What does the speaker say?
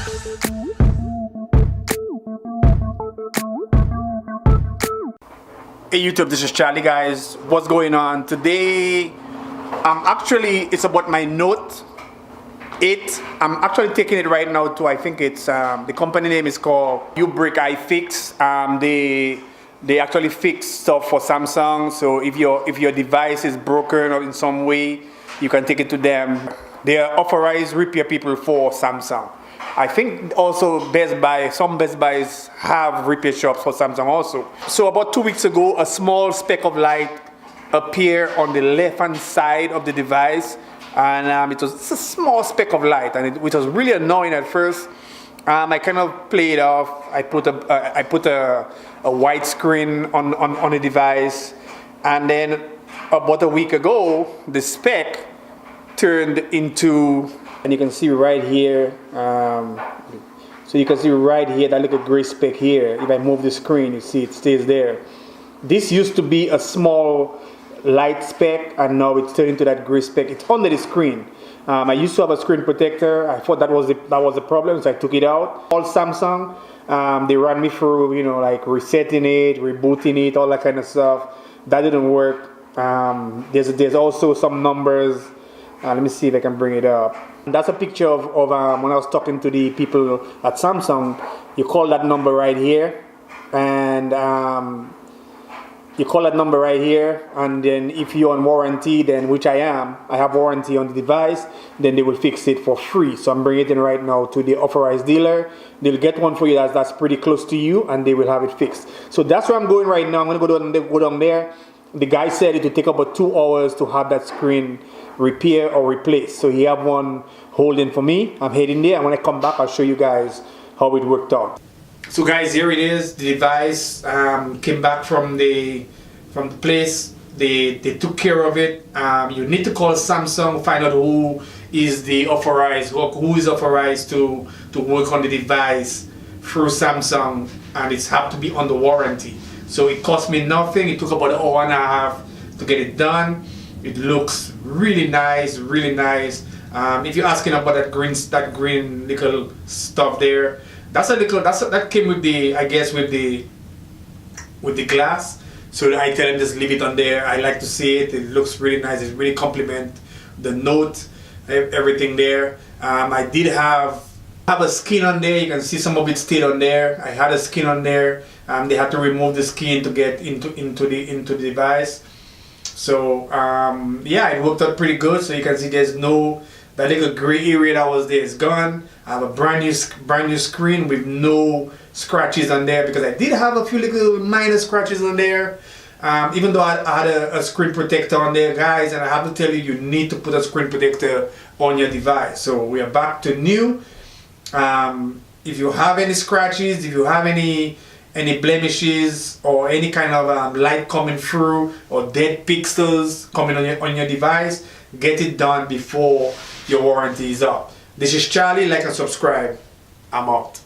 Hey YouTube, this is Charlie guys. What's going on? Today, it's about my Note 8. I'm actually taking it right now to, I think it's, the company name is called U-Brick iFix. They actually fix stuff for Samsung. So if your device is broken or in some way, you can take it to them. They are authorized repair people for Samsung. I think also Best Buy, some Best Buys have repair shops for Samsung also. So about 2 weeks ago, a small speck of light appeared on the left-hand side of the device, and it's a small speck of light, and which was really annoying at first. I kind of played it off. I put a white screen on the device, and then about a week ago, the speck turned into, and you can see right here, so you can see right here that little gray speck here. If I move the screen, you see it stays there. This used to be a small light speck, and now it's turned into that gray speck. It's under the screen. I used to have a screen protector. I thought that was the problem, so I took it out. All Samsung, they ran me through, like resetting it, rebooting it, all that kind of stuff. That didn't work. There's also some numbers. Let me see if I can bring it up. That's a picture of when I was talking to the people at Samsung. You call that number right here, and you call that number right here, and then if you're on warranty, then which I am, I have warranty on the device, then they will fix it for free. So I'm bringing it in right now to the authorized dealer. They'll get one for you that's pretty close to you, and they will have it fixed. So that's where I'm going right now. I'm gonna go down there. The guy said it would take about 2 hours to have that screen repair or replace. So he have one holding for me. I'm heading there, and when I come back, I'll show you guys how it worked out. So guys, here it is. The device came back from the place. They took care of it. You need to call Samsung, find out who is authorized to work on the device through Samsung, and it's have to be under warranty. So it cost me nothing. It took about an hour and a half to get it done. It looks really nice, really nice. If you're asking about that green little stuff there, that came with the glass. So I tell them just leave it on there. I like to see it. It looks really nice. It really complement the Note, everything there. I did have a skin on there. You can see some of it still on there. I had a skin on there. They had to remove the skin to get into the device. So yeah, it worked out pretty good. So you can see there's that little gray area that was there is gone. I have a brand new screen with no scratches on there, because I did have a few little minor scratches on there. Even though I had a screen protector on there, guys, and I have to tell you, you need to put a screen protector on your device. So we are back to new. If you have any scratches, if you have any blemishes or any kind of light coming through or dead pixels coming on your device, get it done before your warranty is up. This is Charlie. Like and subscribe. I'm out.